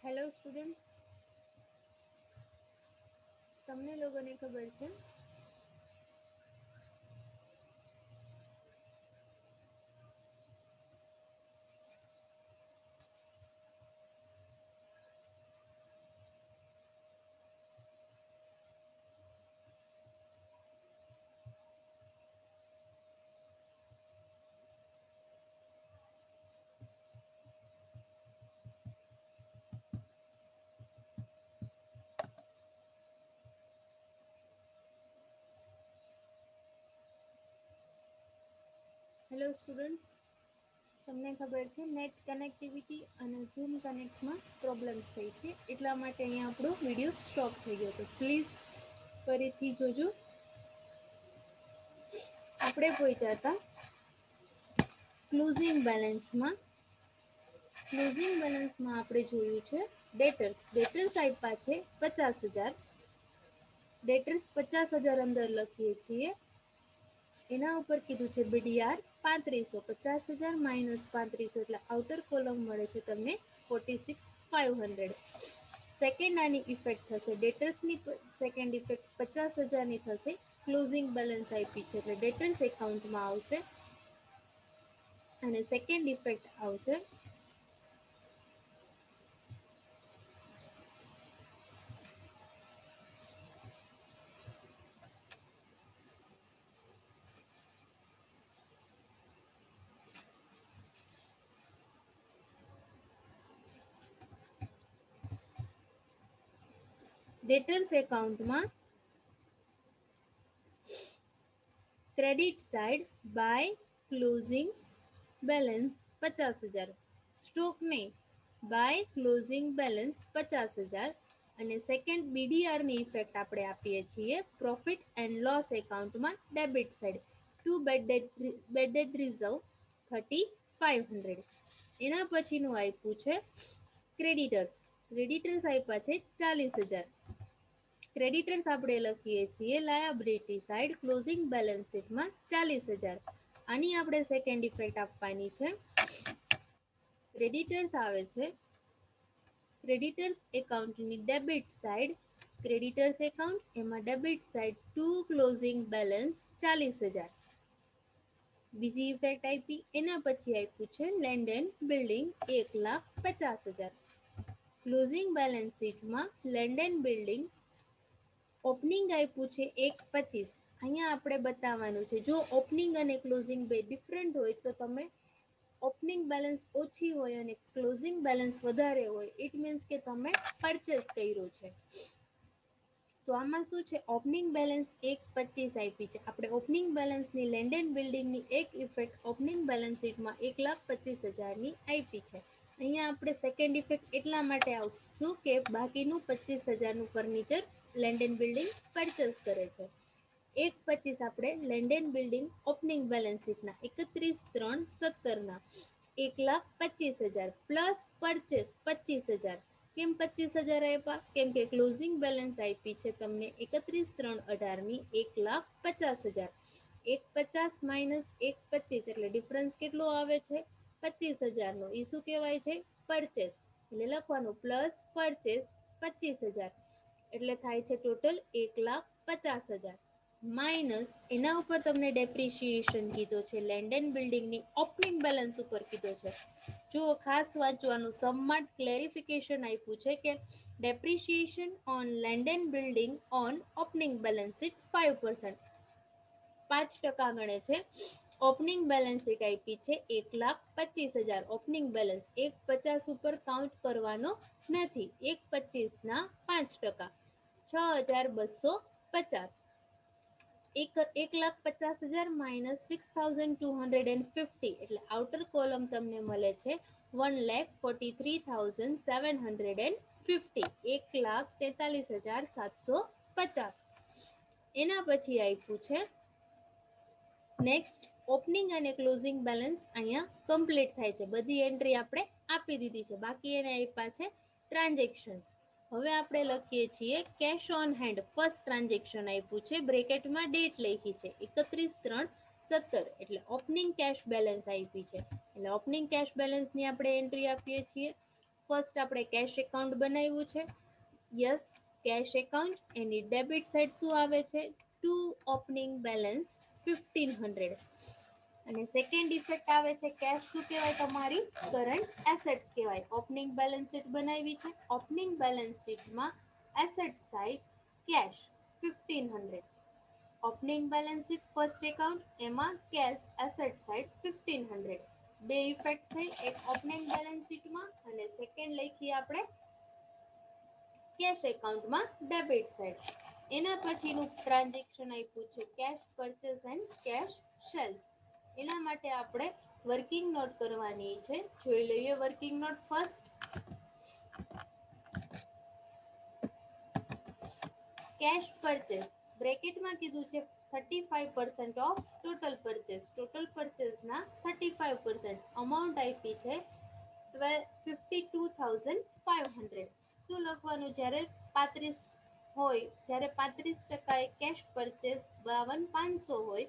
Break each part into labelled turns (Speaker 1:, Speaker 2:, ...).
Speaker 1: Hello students, તમને લોકોને ખબર છે હેલો સ્ટુડન્ટ્સ, તમને ખબર છે નેટ કનેક્ટિવિટી અને ઝૂમ કનેક્ટમાં પ્રોબ્લેમ્સ થઈ છે, એટલા માટે અહીંયા આપણો વિડીયો સ્ટોપ થઈ ગયો હતો. પ્લીઝ ફરીથી જોજો. આપણે પહોંચ્યા હતા ક્લોઝિંગ બેલેન્સમાં. ક્લોઝિંગ બેલેન્સમાં આપણે જોયું છે ડેટર્સ આપ્યા છે 50,000. ડેટર્સ 50,000 અંદર લખીએ છીએ. એના ઉપર કીધું છે BDR 3500. 50,000 માઇનસ 3500 એટલે આઉટર કોલમ મળે છે તમને 46,500. સેકન્ડ આની ઇફેક્ટ થશે, ડેટર્સની સેકન્ડ ઇફેક્ટ 50,000ની થશે. ક્લોઝિંગ બેલેન્સ આપી છે એટલે ડેટર્સ એકાઉન્ટમાં આવશે અને સેકન્ડ ઇફેક્ટ આવશે ડેટર્સ એકાઉન્ટમાં credit side by closing balance 50,000, સ્ટોકને બાય ક્લોઝિંગ બેલેન્સ 50,000 અને સેકન્ડ BDRની ઇફેક્ટ આપણે આપીએ છીએ પ્રોફિટ એન્ડ લોસ એકાઉન્ટમાં debit side to bad debt reserve 3500. એના પછીનું આપ્યું છે ક્રેડિટર્સ આપ્યા છે 40,000. ક્રેડિટર્સ આપણે લખીએ છીએ લાયબિલિટી સાઇડ ક્લોઝિંગ બેલેન્સ શીટમાં 40,000. આની આપણે સેકન્ડ ઇફેક્ટ આપવાની છે. ક્રેડિટર્સ આવે છે ક્રેડિટર્સ એકાઉન્ટની ડેબિટ સાઇડ, ક્રેડિટર્સ એકાઉન્ટ એમાં debit side to closing balance 40,000. બીજી ઇફેક્ટ આપી. એના પછી આપ્યું છે land and building 1,50,000. Closing balance શીટમાં લેન્ડ એન્ડ બિલ્ડિંગ ઓપનિંગ આપ્યું છે 1,25. અહીંયા આપણે બતાવવાનું છે જો ઓપનિંગ અને ક્લોઝિંગ બે ડિફરન્ટ હોય તો તમે ઓપનિંગ બેલેન્સ ઓછી હોય અને ક્લોઝિંગ બેલેન્સ વધારે હોય, ઇટ મીન્સ કે તમે પરચેસ કર્યો છે. તો આમાં શું છે, ઓપનિંગ બેલેન્સ 1,25 આપી છે. આપણે ઓપનિંગ બેલેન્સની લેન્ડ એન્ડ બિલ્ડિંગની એક ઇફેક્ટ ઓપનિંગ બેલેન્સ શીટમાં 1,25,000ની આપી છે. અહીંયા આપણે સેકન્ડ ઇફેક્ટ એટલા માટે આવશું કે બાકીનું 25,000નું furniture land and building purchase કરે છે. 1,25 આપણે land and building opening balance શીટના 31/3/17ના 1,25,000 પ્લસ પરચેસ 25,000. કેમ 25,000 આપ્યા? કેમ કે ક્લોઝિંગ બેલેન્સ આપી છે તમને 31/3/18ની 1,50,000. 1,50 માઇનસ 1,25 એટલે ડિફરન્સ કેટલો આવે છે? 25,000નો. એ શું કહેવાય છે? પરચેસ. એટલે લખવાનું પ્લસ પરચેસ 25,000 એટલે થાય છે ટોટલ 1,50,000 માઇનસ એના ઉપર તમને ડેપ્રિશિએશન કીધો છે લેન્ડ એન્ડ બિલ્ડિંગની ઓપનિંગ બેલેન્સ ઉપર કીધો છે. જો ખાસ વાંચવાનું, સમમાં ક્લેરિફિકેશન આપ્યું છે કે depreciation on land and building on opening balance sheet 5%, 5% ગણે છે. ઓપનિંગ બેલેન્સ શીટ આપી છે 1,25,000. ઓપનિંગ બેલેન્સ 1,50 ઉપર કાઉન્ટ કરવાનો નથી. 1,25ના 5%, 6,250. 1,50,000 માઇનસ 6,250 એટલે આઉટર કોલમ તમને મળે છે 1,43,750. 1,43,750. એના પછી આપ્યું છે નેક્સ્ટ ઓપનિંગ અને ક્લોઝિંગ બેલેન્સ. અહીંયા કમ્પ્લીટ થાય છે, બધી એન્ટ્રી આપણે આપી દીધી છે. બાકી એને આપ્યા છે ટ્રાન્ઝેક્શન્સ. હવે આપણે લખીએ છીએ cash on hand. First transaction આપ્યું છે, બ્રેકેટમાં ડેટ લખી છે 31/3/17 એટલે ઓપનિંગ કેશ બેલેન્સ આપી છે. એટલે ઓપનિંગ કેશ બેલેન્સની આપણે એન્ટ્રી આપીએ છીએ. ફર્સ્ટ આપણે કેશ એકાઉન્ટ બનાવ્યું છે. યસ, કેશ એકાઉન્ટ એની ડેબિટ સાઇડ શું આવે છે? To opening balance 1500. અને સેકન્ડ ઇફેક્ટ આવે છે કેશ શું કહેવાય? તમારી કરંટ એસેટ્સ કહેવાય. ઓપનિંગ બેલેન્સ શીટ બનાવી છે. ઓપનિંગ બેલેન્સ શીટમાં asset side cash 1500. Opening balance sheet first account, એમાં કેશ એસેટ સાઇડ 1500. બે ઇફેક્ટ થઈ, એક ઓપનિંગ બેલેન્સ શીટમાં અને સેકન્ડ લખીએ આપણે કેશ એકાઉન્ટમાં ડેબિટ સાઇડ. એના પછીનું ટ્રાન્ઝેક્શન આપ્યું છે cash purchase and cash sales. એના માટે આપણે વર્કિંગ નોટ કરવાની છે. જોઈ લઈએ working note first. Cash purchase બ્રેકેટમાં કીધું છે 35% ઓફ ટોટલ પરચેસ. ટોટલ પરચેસના 35% અમાઉન્ટ આપી છે 52,500. શું લખવાનું? જ્યારે 35 હોય, જ્યારે 35% કેશ પરચેસ 52,500 હોય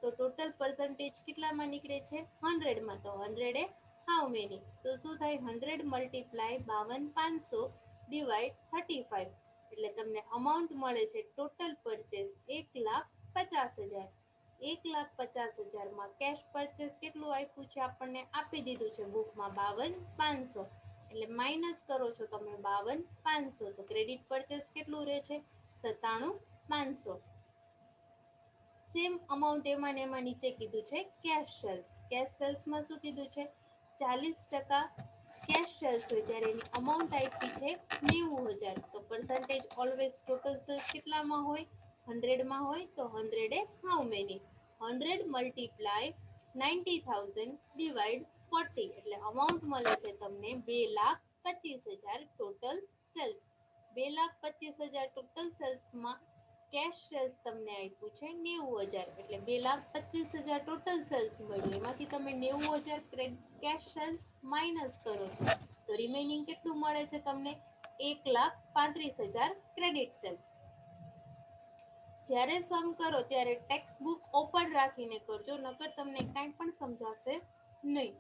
Speaker 1: તો ટોટલ પર્સન્ટેજ કેટલામાં નીકળે છે? 100માં. તો 100 એ હાઉ મેની? તો શું થાય? 100 મલ્ટીપ્લાય 52,500 ડિવાઈડ 35. એટલે તમને અમાઉન્ટ મળે છે ટોટલ પરચેસ 1,50,000. 1,50,000માં કેશ પરચેસ કેટલું આપ્યું છે? આપણને આપી દીધું છે બુકમાં 52,500. એટલે માઇનસ કરો છો તમે 52,500 તો ક્રેડિટ પરચેસ કેટલું રહે છે? 97,500. સેમ અમાઉન્ટ એમાં નીચે કીધું છે કેશ સેલ્સ. કેશ સેલ્સમાં શું કીધું છે? 40% કેશ સેલ્સ હોય ત્યારે એની અમાઉન્ટ આપી છે 90,000. તો પર્સન્ટેજ ઓલવેઝ ટોટલ સેલ્સ કેટલામાં હોય? 100માં હોય. તો 100 એ હાઉ મેની? 100 multiply 90,000 divide 40. એટલે અમાઉન્ટ મળે છે તમને 2,25,000 ટોટલ સેલ્સ. 2,25,000 ટોટલ સેલ્સમાં કેશ સેલ્સ તમને આપ્યું છે 90,000. એટલે 2,25,000 ટોટલ સેલ્સ મળ્યું. એમાંથી તમે 90,000 કેશ સેલ્સ માઇનસ કરો છો તો રિમેનિંગ કેટલું મળે છે તમને? 1,35,000 ક્રેડિટ સેલ્સ. જ્યારે સમ કરો ત્યારે ટેક્સ્ટ બુક ઓપન રાખીને કરજો, નકર તમને કાંઈ પણ સમજાશે નહીં.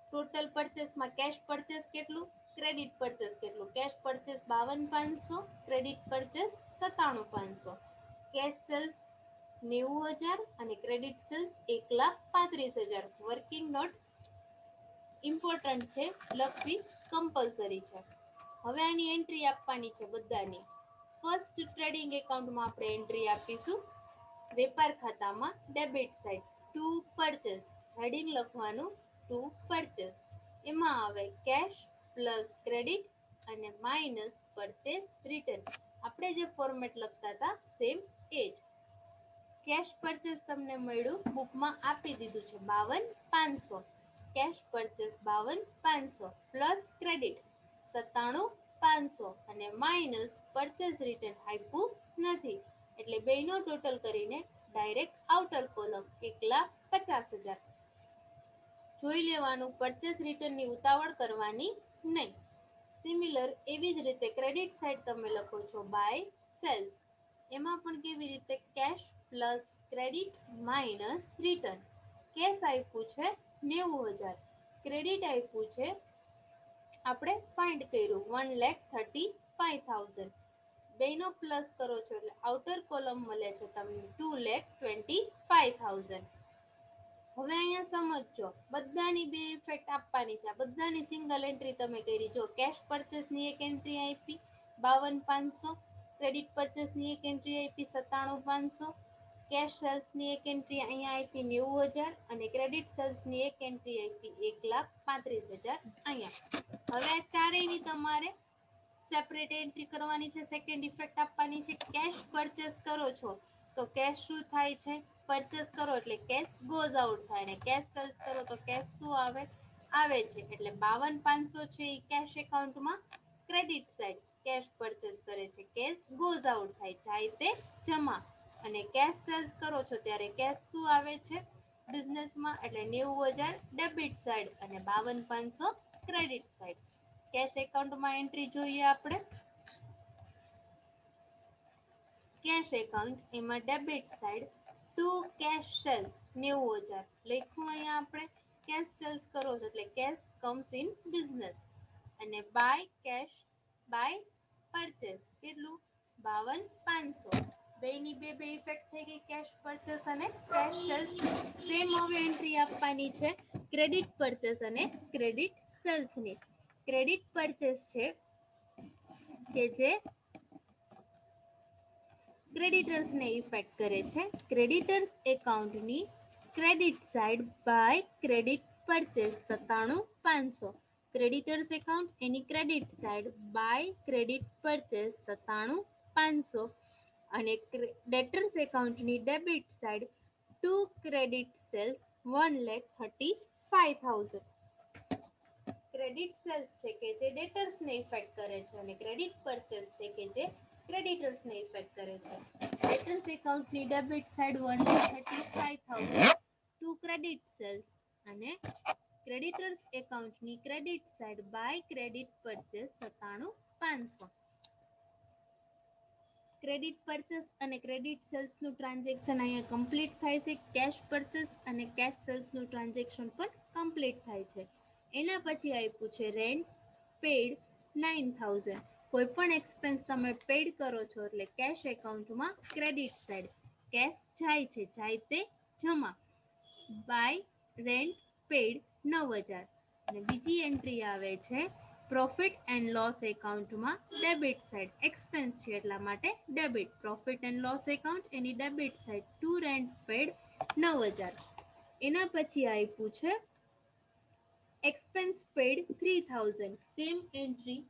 Speaker 1: ટોટલ પરચેસમાં કેશ પરચેસ કેટલું? ક્રેડિટ પરચેસ કેટલું? Cash purchase 52,500, credit purchase 97,500. Cash sales 90,000 અને credit sales 1,35,000. Working note important છે, લખવી કમ્પલસરી છે. હવે આની એન્ટ્રી આપવાની છે બધાની. ફર્સ્ટ ટ્રેડિંગ એકાઉન્ટમાં આપણે એન્ટ્રી આપીશું વેપાર ખાતામાં debit side to purchase. Heading લખવાનું ટુ પરચેસ. એમાં આવે કેશ પ્લસ ક્રેડિટ અને માઇનસ પરચેસ રિટર્ન. આપણે જે ફોર્મેટ લખતા હતા સેમ એ જ. કેશ પરચેસ તમને મળ્યું, બુકમાં આપી દીધું છે 52,500. કેશ પરચેસ 52,500 પ્લસ ક્રેડિટ 97,500 અને માઇનસ પરચેસ રિટર્ન આપ્યું નથી. એટલે બેનો ટોટલ કરીને ડાયરેક્ટ આઉટર કોલમ 1,50,000. જોઈ લેવાનું, પરચેસ રિટર્નની ઉતાવળ કરવાની નહીં. સિમિલર એવી જ રીતે ક્રેડિટ સાઇડ તમે લખો છો બાય સેલ્સ. એમાં પણ કેવી રીતે? Cash plus credit minus return. Cash આપ્યું છે 90,000. ક્રેડિટ આપ્યું છે, આપણે ફાઇન્ડ કર્યું 1,35,000. બેનો પ્લસ કરો છો એટલે આઉટર કોલમ મળે છે તમને 2,25,000. હવે અહીંયા સમજજો, બધાની બે ઇફેક્ટ આપવાની છે. બધાની સિંગલ એન્ટ્રી તમે કરી. જો કેશ પરચેસની એક એન્ટ્રી આપી 52,500, ક્રેડિટ પરચેસની એક એન્ટ્રી આપી 97,500, કેશ સેલ્સની એક એન્ટ્રી અહીંયા આપી 90,000 અને ક્રેડિટ સેલ્સની એક એન્ટ્રી આપી 1,35,000 અહીંયા. હવે આ ચારેયની તમારે સેપરેટ એન્ટ્રી કરવાની છે. સેકન્ડ ઇફેક્ટ આપવાની છે. કેશ પરચેસ કરો છો તો કેશ શું થાય છે? પરચેસ કરો એટલે કેશ ગોઝ આઉટ થાય, અને કેશ સેલ્સ કરો તો કેશ શું આવે છે. એટલે 52,500 છે એ કેશ એકાઉન્ટમાં ક્રેડિટ સાઇડ કેશ પરચેસ કરે છે, કેશ ગોઝ આઉટ થાય, જાય તે જમા. અને કેશ સેલ્સ કરો છો ત્યારે કેશ શું આવે છે બિઝનેસમાં? એટલે 90,000 ડેબિટ સાઇડ અને 52,500 ક્રેડિટ સાઇડ. કેશ એકાઉન્ટમાં એન્ટ્રી જોઈએ આપણે. કેશ એકાઉન્ટ, એમાં debit side to cash sales 90,000 લખ્યું અહીંયા આપણે. કેશ સેલ્સ કરો છો એટલે કેશ કમ્સ ઇન બિઝનેસ. અને બાય કેશ બાય પરચેસ કેટલું 52,500. બેની બે ઇફેક્ટ થઈ ગઈ, કેશ પરચેસ અને કેશ સેલ્સ. સેમ હવે એન્ટ્રી આપવાની છે ક્રેડિટ પરચેસ અને ક્રેડિટ સેલ્સની. ક્રેડિટ પરચેસ છે કે જે ક્રેડિટર્સને ઇફેક્ટ કરે છે. ક્રેડિટર્સ એકાઉન્ટની credit side by credit purchase 97,500. Creditors account એની credit side by credit purchase 97,500. અને ડેટર્સ એકાઉન્ટની debit side to credit sales 1,35,000. Credit sales છે કે જે ડેટર્સને ઇફેક્ટ કરે છે અને ક્રેડિટ પરચેસ છે કે જે ક્રેડિટર્સને ઇફેક્ટ કરે છે. ડેટર્સ એકાઉન્ટની debit side 1,35,000 to credit sales અને ક્રેડિટર્સ એકાઉન્ટની credit side by credit purchase 97,500. Credit purchase અને ક્રેડિટ સેલ્સનું ટ્રાન્ઝેક્શન અહીંયા કમ્પ્લીટ થાય છે. કેશ પરચેસ અને કેશ સેલ્સનું ટ્રાન્ઝેક્શન પણ કમ્પ્લીટ થાય છે. એના પછી આપ્યું છે રેન્ટ પેડ 9,000. કોઈ પણ એક્સપેન્સ તમે પેડ કરો છો એટલે કેશ એકાઉન્ટમાં ક્રેડિટ સાઇડ કેશ જાય છે, જાય તે જમા બાય રેન્ટ પેડ 9,000. અને બીજી એન્ટ્રી આવે છે પ્રોફિટ એન્ડ લોસ એકાઉન્ટમાં ડેબિટ સાઇડ એક્સપેન્સ છે એટલા માટે debit. Profit and loss account એની debit side to rent paid 9,000. એના પછી આપ્યું છે expense paid 3,000. Same entry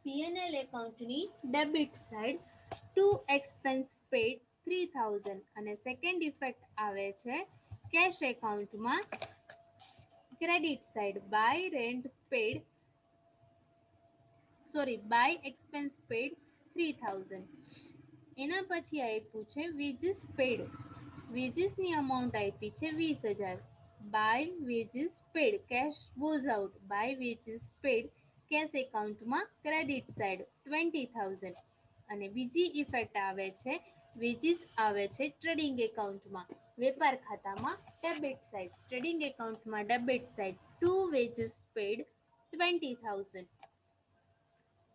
Speaker 1: PNL એકાઉન્ટની debit side to expense paid 3,000. અને સેકન્ડ ઇફેક્ટ આવે છે કેશ એકાઉન્ટમાં credit side by rent paid by expense paid 3,000. એના પછી આપ્યું છે વેજીસ પેડ. વેજીસની અમાઉન્ટ આપી છે 20,000 by wages paid cash goes out by wages paid cash એકાઉન્ટમાં ક્રેડિટ સાઇડ 20,000. અને બીજી ઇફેક્ટ આવે છે વેજીસ આવે છે ટ્રેડિંગ એકાઉન્ટમાં વેપાર ખાતામાં ડેબિટ સાઇડ. ટ્રેડિંગ એકાઉન્ટમાં debit side to wages paid 20,000.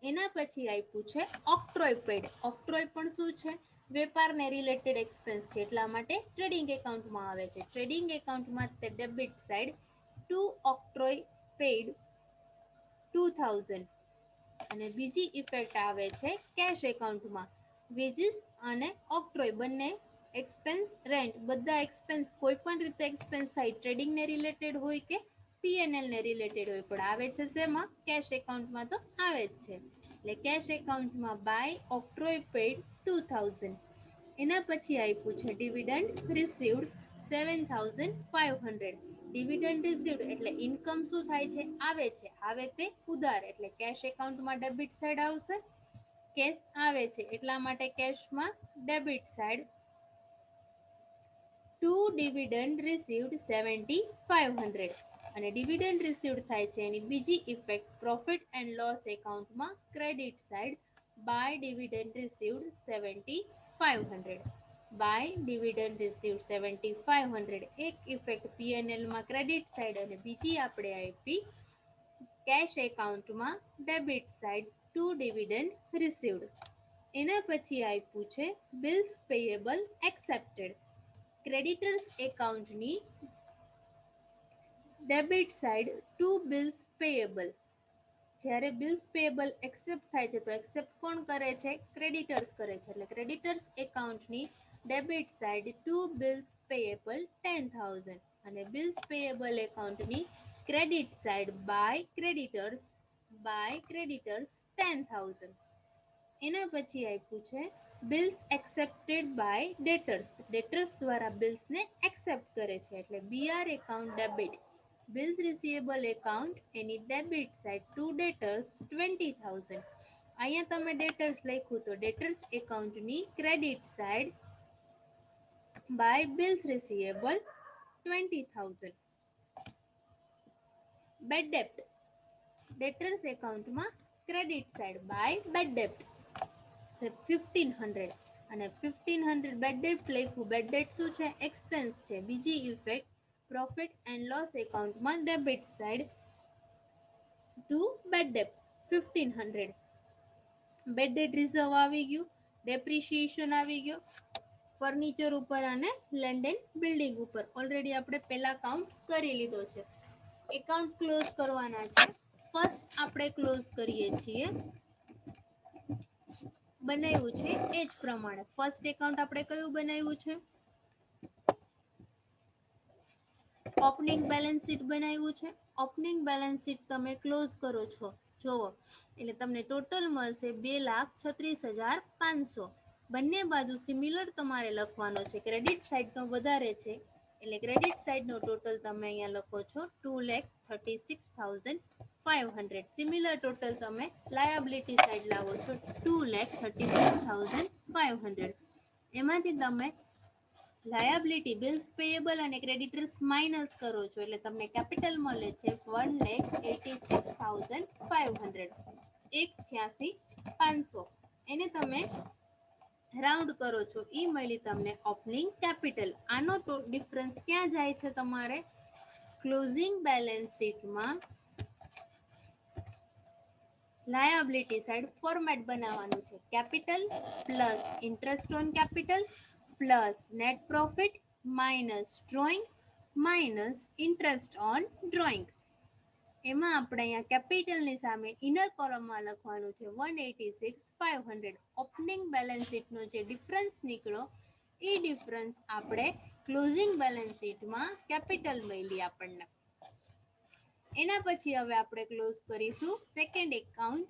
Speaker 1: એના પછી આપ્યું છે ઓક્ટ્રોય પેડ. ઓક્ટ્રોય પણ શું છે વેપારને રિલેટેડ એક્સપેન્સ છે એટલા માટે ટ્રેડિંગ એકાઉન્ટમાં આવે છે. ટ્રેડિંગ એકાઉન્ટમાં તે debit side two octroi pad 2,000. અને બીજી ઇફેક્ટ આવે છે કેશ એકાઉન્ટમાં વેજીસ અને ઓક્ટ્રોય બંને એક્સપેન્સ રેન્ટ બધા એક્સપેન્સ કોઈ પણ રીતે એક્સપેન્સ થાય ટ્રેડિંગને રિલેટેડ હોય કે પીએનએલને રિલેટેડ હોય પણ આવે છે શેમાં કેશ એકાઉન્ટમાં તો આવે જ છે. એટલે કેશ એકાઉન્ટમાં બાય ઓક્ટ્રોય પેડ 2,000. એના પછી આપ્યું છે ડિવિડન્ડ રિસીવ્ડ 7,500. ડિવિડન્ડ રિસીવ્ડ એટલે ઇન્કમ શું થાય છે આવે છે, આવે તે ઉધાર એટલે કેશ એકાઉન્ટમાં ડેબિટ સાઇડ આવશે. કેશ આવે છે એટલા માટે કેશમાં debit side to dividend received 7,500. અને ડિવિડન્ડ રિસીવ્ડ થાય છે એની બીજી ઇફેક્ટ પ્રોફિટ એન્ડ લોસ એકાઉન્ટમાં credit side by dividend received 7,500. By dividend received 7,500 એક ઇફેક્ટ પીએનએલમાં ક્રેડિટ સાઇડ અને બીજી આપણે આપી કેશ એકાઉન્ટમાં debit side to dividend received. એના પછી આપ્યું છે બિલ્સ પેયેબલ એક્સેપ્ટેડ. ક્રેડિટર્સ એકાઉન્ટની debit side to bills payable. જ્યારે બિલ્સ પેયેબલ એક્સેપ્ટ થાય છે તો એક્સેપ્ટ કોણ કરે છે ક્રેડિટર્સ કરે છે. એટલે ક્રેડિટર્સ એકાઉન્ટની ડેબિટ સાઇડ ટુ બિલ્સ પેયેબલ 10,000. અને બિલ્સ પેયેબલ એકાઉન્ટની ક્રેડિટ સાઇડ બાય ક્રેડિટર્સ 10,000. એના પછી આપ્યું છે bills accepted by debtors. Debtors દ્વારા બિલ્સને એક્સેપ્ટ કરે છે એટલે BR account debit. Bills receivable account એની ડેબિટ સાઇડ ટુ ડેટર્સ 20,000. અહીંયા તમે ડેટર્સ લખ્યું તો ડેટર્સ એકાઉન્ટની credit side by bills receivable 20,000. Bad ડેપ્ટ. ડેટર્સ એકાઉન્ટમાં ક્રેડિટ સાઇડ બાય બેડ ડેપ્ટ 1,500. અને 1,500 બેડ ડેટ લખ્યું. બેડ ડેટ શું છે એક્સપેન્સ છે. બીજી ઇફેક્ટ પ્રોફિટ એન્ડ લોસ એકાઉન્ટમાં debit side to bad debt 1500. Bad debt reserve આવી ગયું, ડેપ્રિશિએશન આવી ગયો ફર્નિચર ઉપર અને લેન્ડ એન્ડ બિલ્ડિંગ ઉપર. ઓલરેડી આપણે પહેલા કાઉન્ટ કરી લીધો છે. એકાઉન્ટ ક્લોઝ કરવાના છે. ફર્સ્ટ આપણે ક્લોઝ કરીએ છીએ બનાવ્યું છે એ જ પ્રમાણે. ફર્સ્ટ એકાઉન્ટ આપણે કયું બનાવ્યું છે? ઓપનિંગ બેલેન્સ શીટ બનાવ્યું છે. ઓપનિંગ બેલેન્સ શીટ તમે ક્લોઝ કરો છો જોવો એટલે તમને ટોટલ મળશે 2,36,500. બંને બાજુ સિમિલર તમારે લખવાનો છે. ક્રેડિટ સાઇડનો વધારે છે એટલે ક્રેડિટ સાઇડનો ટોટલ તમે અહીંયા લખો છો 2,36,500. સિમિલર ટોટલ તમે લાયબિલિટી સાઇડ લાવો છો 2,36,500. એમાંથી તમે લાયબિલિટી બિલ્સ પેયેબલ અને ક્રેડિટર્સ માઇનસ કરો છો એટલે તમને કેપિટલ મળે છે 1,86,500. 1,86,500 એને તમે રાઉન્ડ કરો છો એ મળી તમને ઓપનિંગ કેપિટલ. આનો તો ડિફરન્સ ક્યાં જાય છે? તમારે ક્લોઝિંગ બેલેન્સ શીટમાં લાયબિલિટી સાઇડ ફોર્મેટ બનાવવાનું છે. Capital plus interest on capital plus net profit minus drawing minus interest on drawing. એમાં આપણે અહીંયા કેપિટલની સામે ઇનર કોલમમાં લખવાનું છે 186,500. ઓપનિંગ બેલેન્સ શીટનો જે ડિફરન્સ નીકળ્યો એ ડિફરન્સ આપણે ક્લોઝિંગ બેલેન્સ શીટમાં કેપિટલ મળી આપણને. એના પછી હવે આપણે ક્લોઝ કરીશું second account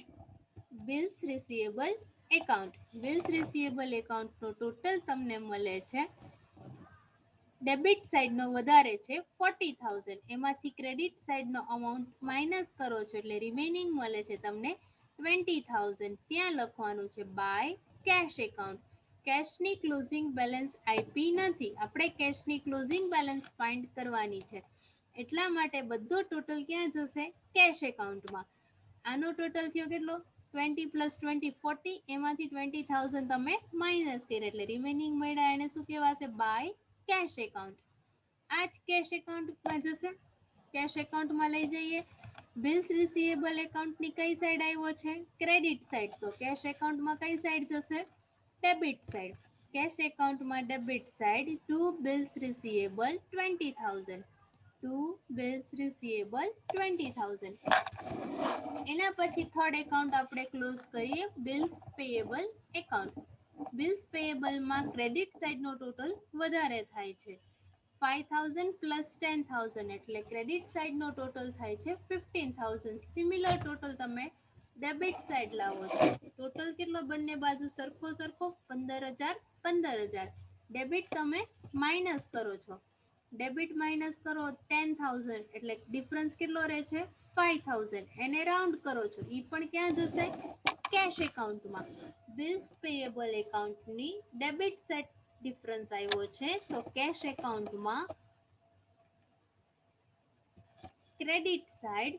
Speaker 1: bills receivable account. Bills receivable એકાઉન્ટનો ટોટલ તમને મળે છે ડેબિટ સાઇડનો વધારે છે 40,000. એમાંથી ક્રેડિટ સાઇડનો અમાઉન્ટ માઇનસ કરો છો એટલે રિમેનિંગ મળે છે તમને 20,000. ત્યાં લખવાનું છે બાય કેશ એકાઉન્ટ. કેશની ક્લોઝિંગ બેલેન્સ આપી નથી, આપણે કેશની ક્લોઝિંગ બેલેન્સ ફાઇન્ડ કરવાની છે. એટલા માટે બધો ટોટલ ક્યાં જશે? કેશ એકાઉન્ટમાં. આનો ટોટલ થયો કેટલો? 20 પ્લસ 20 40. એમાંથી 20,000 તમે માઇનસ કર્યા એટલે રિમેનિંગ મળ્યા એને શું કહેવાશે? By cash account. આ જ કેશ એકાઉન્ટમાં જશે. કેશ એકાઉન્ટમાં લઈ જઈએ. બિલ્સ રિસીવેબલ એકાઉન્ટની કઈ સાઈડ આવ્યો છે? Credit side. તો કેશ એકાઉન્ટમાં કઈ સાઈડ જશે? Debit side. કેશ એકાઉન્ટમાં debit side to bills receivable 20,000. To bills receivable 20,000. એના પછી થર્ડ એકાઉન્ટ આપણે ક્લોઝ કરીએ બિલ્સ પેયેબલ એકાઉન્ટ. બિલ્સ પેયેબલમાં ક્રેડિટ સાઇડનો ટોટલ વધારે થાય છે 5,000 પ્લસ 10,000 એટલે ક્રેડિટ સાઇડનો ટોટલ થાય છે 15,000. સિમિલર ટોટલ તમે ડેબિટ સાઇડ લાવો છો. ટોટલ કેટલો બંને બાજુ સરખો 15,000 15,000. ડેબિટ તમે માઇનસ કરો છો. ડેબિટ માઇનસ કરો 10,000 એટલે ડિફરન્સ કેટલો રહે છે? 5,000. એને રાઉન્ડ કરો છો એ પણ ક્યાં જશે? કેશ એકાઉન્ટમાં. બિલ્સ પેયેબલ એકાઉન્ટની ડેબિટ સાઇડ ડિફરન્સ આવ્યો છે તો કેશ એકાઉન્ટમાં credit side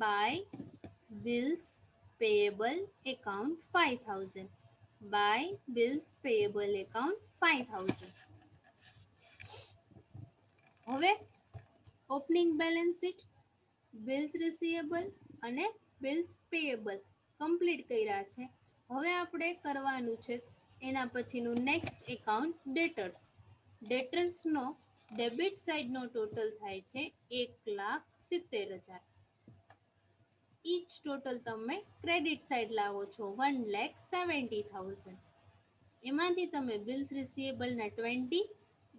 Speaker 1: by bills payable account 5,000. By bills payable account 5,000. હવે opening balance sheet, bills receivable અને બિલ્સ પેયેબલ કમ્પ્લીટ કર્યા છે. હવે આપણે કરવાનું છે એના પછીનું નેક્સ્ટ એકાઉન્ટ ડેટર્સ. ડેટર્સનો ડેબિટ સાઇડનો ટોટલ થાય છે 1,70,000. ઈ જ ટોટલ તમે ક્રેડિટ સાઇડ લાવો છો 1,70,000. એમાંથી તમે બિલ્સ રિસીવેબલના 20,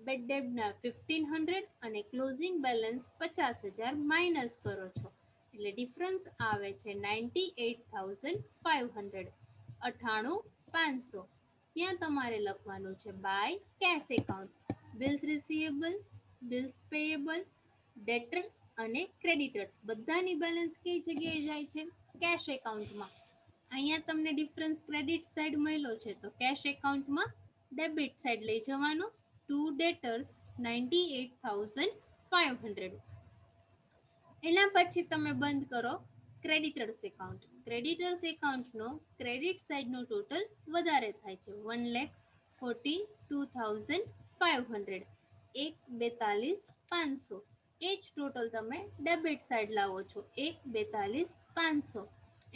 Speaker 1: બેડ ડેટના 1,500 અને ક્લોઝિંગ બેલેન્સ 50,000 માઇનસ કરો છો એટલે ડિફરન્સ આવે છે 98,500. 98,500. ત્યાં તમારે લખવાનું છે by cash account. Bills receivable, bills payable, debtors અને ક્રેડિટર્સ બધાની બેલેન્સ કઈ જગ્યાએ જાય છે? કેશ એકાઉન્ટમાં. અહીંયા તમને ડિફરન્સ ક્રેડિટ સાઇડ મળ્યો છે તો કેશ એકાઉન્ટમાં ડેબિટ સાઇડ લઈ જવાનો ટુ ડેટર્સ 98,500. એના પછી તમે બંધ કરો ક્રેડિટર્સ એકાઉન્ટ. ક્રેડિટર્સ એકાઉન્ટનો ક્રેડિટ સાઇડનો ટોટલ વધારે થાય છે 1,42,500. 1,42,500. એ જ ટોટલ તમે ડેબિટ સાઈડ લાવો છો 1,42,500.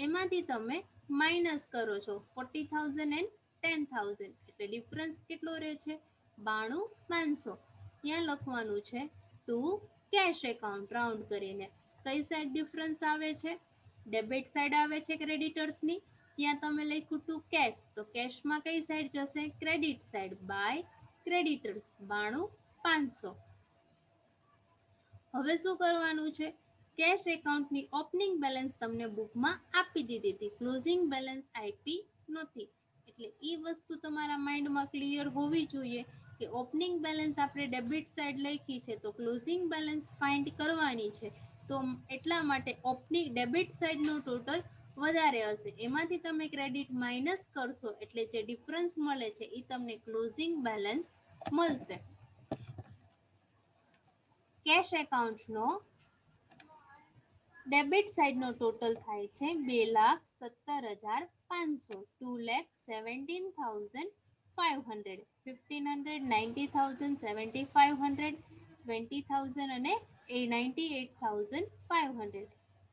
Speaker 1: એમાંથી તમે માઇનસ કરો છો 40,000 એન્ડ 10,000, એટલે ડિફરન્સ કેટલો રહે છે 92,500. ત્યાં લખવાનું છે ટુ કેશ એકાઉન્ટ રાઉન્ડ કરીને. કઈ સાઈડ ડિફરન્સ આવે છે? ડેબિટ સાઈડ આવે છે ક્રેડિટર્સની, ત્યાં તમે લખ્યું ટુ કેશ, તો કેશમાં કઈ સાઈડ જશે? Credit side by creditors 92,500. હવે શું કરવાનું છે? કેશ એકાઉન્ટની ઓપનિંગ બેલેન્સ તમને બુકમાં આપી દીધી હતી, ક્લોઝિંગ બેલેન્સ આપી નહોતી. એટલે એ વસ્તુ તમારા માઇન્ડમાં ક્લિયર હોવી જોઈએ કે ઓપનિંગ બેલેન્સ આપણે ડેબિટ સાઈડ લખી છે, તો ક્લોઝિંગ બેલેન્સ ફાઇન્ડ કરવાની છે. તો એટલા માટે ઓપનિંગ ડેબિટ સાઈડનો ટોટલ વધારે હશે, એમાંથી તમે ક્રેડિટ માઇનસ કરશો એટલે જે ડિફરન્સ મળે છે એ તમને ક્લોઝિંગ બેલેન્સ મળશે. કેશ એકાઉન્ટનો ડેબિટ સાઈડનો ટોટલ થાય છે 2,17,500, 2,17,500, 1,590,000, 7,500, 20,000 અને 98,500.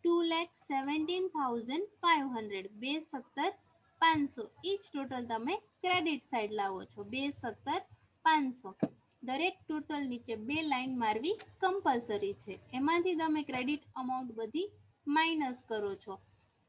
Speaker 1: 2,17,500, 2,17,500 ઈચ ટોટલ તમે ક્રેડિટ સાઈડ લાવો છો 2,17,500. દરેક ટોટલ નીચે 2 લાઈન મારવી કમ્પલસરી છે. એમાંથી તમે ક્રેડિટ અમાઉન્ટ બધી માઇનસ કરો છો,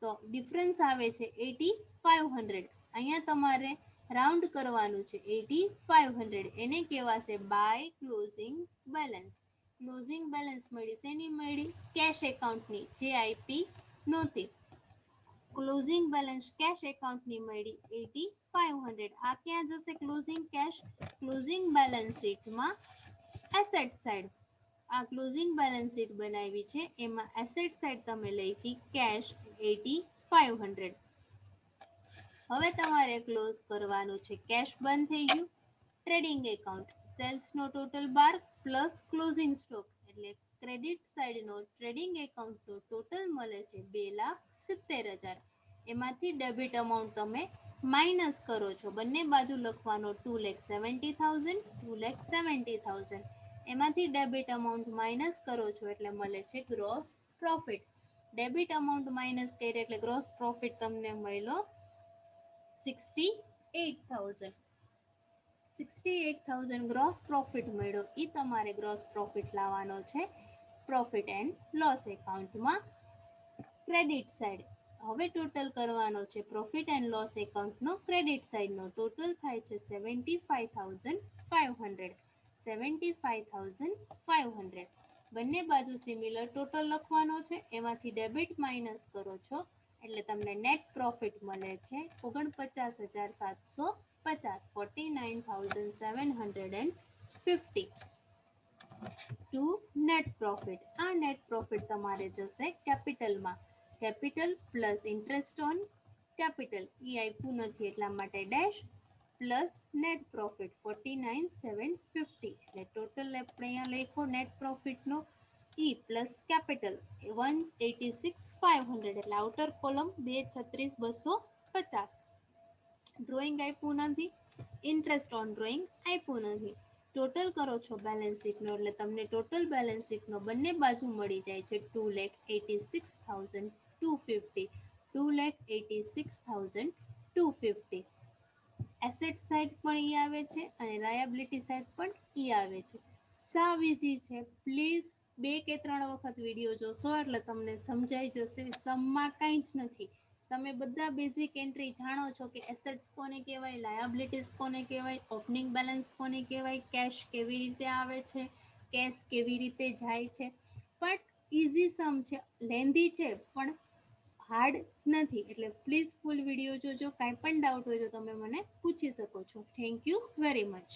Speaker 1: તો ડિફરન્સ આવે છે 8,500. અહીંયા તમારે રાઉન્ડ કરવાનું છે 8,500, એને કહેવાશે by closing balance. Closing balance મળી શેની મળી? કેશ એકાઉન્ટની, જે આપી નહોતી. ક્લોઝિંગ બેલેન્સ કેશ એકાઉન્ટની મળી 8,500. આ ક્યાં જશે ક્લોઝિંગ કેશ? ક્લોઝિંગ બેલેન્સ શીટમાં એસેટ સાઈડ. આ ક્લોઝિંગ બેલેન્સ શીટ બનાવી છે, એમાં એસેટ સાઈડ તમે લખી કેશ 8,500. હવે તમારે ક્લોઝ કરવાનું છે. કેશ બંધ થઈ ગયું. ટ્રેડિંગ એકાઉન્ટ, સેલ્સનો ટોટલ 12 પ્લસ ક્લોઝિંગ સ્ટોક, એટલે ક્રેડિટ સાઈડનો ટ્રેડિંગ એકાઉન્ટનો ટોટલ મળે છે 2,70,000. એમાંથી ડેબિટ અમાઉન્ટ તમે માઇનસ કરો છો, બંને બાજુ લખવાનો 2,70,000, 2,70,000. એમાંથી ડેબિટ અમાઉન્ટ માઇનસ કરો છો એટલે મળે છે gross profit. Debit amount minus કરીએ એટલે ગ્રોસ પ્રોફિટ તમને મળ્યો 68,000. 68,000 ગ્રોસ પ્રોફિટ મળ્યો, એ તમારે ગ્રોસ પ્રોફિટ લાવવાનો છે પ્રોફિટ એન્ડ લોસ એકાઉન્ટમાં ક્રેડિટ સાઈડ. હવે ટોટલ કરવાનો છે પ્રોફિટ એન્ડ લોસ એકાઉન્ટનો ક્રેડિટ સાઈડનો ટોટલ થાય છે 75,500. 75,500. બંને બાજુ સિમિલર ટોટલ લખવાનો છે, એમાંથી ડેબિટ માઇનસ કરો છો એટલે તમને નેટ પ્રોફિટ મળે છે 49,750, 49,750 ટુ નેટ પ્રોફિટ. આ નેટ પ્રોફિટ તમારે જશે કેપિટલમાં. Capital plus interest on capital, એ આપ્યું નથી એટલા માટે ડેશ, પ્લસ નેટ પ્રોફિટ 49,750. એટલે ટોટલ આપણે અહીંયા લખો નેટ પ્રોફિટનો ઈ પ્લસ કેપિટલ 186,500, એટલે આઉટર કોલમ 236,250. ડ્રોઈંગ આપ્યું નથી, ઇન્ટરેસ્ટ ઓન ડ્રોઈંગ આપ્યું નથી. ટોટલ કરો છો બેલેન્સ શીટનો એટલે તમને ટોટલ બેલેન્સ શીટનો બંને બાજુ મળી જાય છે 2,86,250. 2,86,250. એસેટ સાઈડ પણ ઈ આવે છે અને લાયબિલિટી સાઈડ પણ ઈ આવે છે. સાવ ઇઝી છે. પ્લીઝ 2 કે 3 વખત વિડીયો જોશો એટલે તમને સમજાઈ જશે. સમમાં કંઈ જ નથી. તમે બધા બેઝિક એન્ટ્રી જાણો છો કે એસેટ્સ કોને કહેવાય, લાયબિલિટીઝ કોને કહેવાય, ઓપનિંગ બેલેન્સ કોને કહેવાય, કેશ કેવી રીતે આવે છે, કેશ કેવી રીતે જાય છે. બટ ઇઝી સમ છે, લેન્ધી છે પણ હાર્ડ નથી. એટલે પ્લીઝ ફૂલ વિડીયો જોજો. કાંઈ પણ ડાઉટ હોય તો તમે મને પૂછી શકો છો. Thank you very much.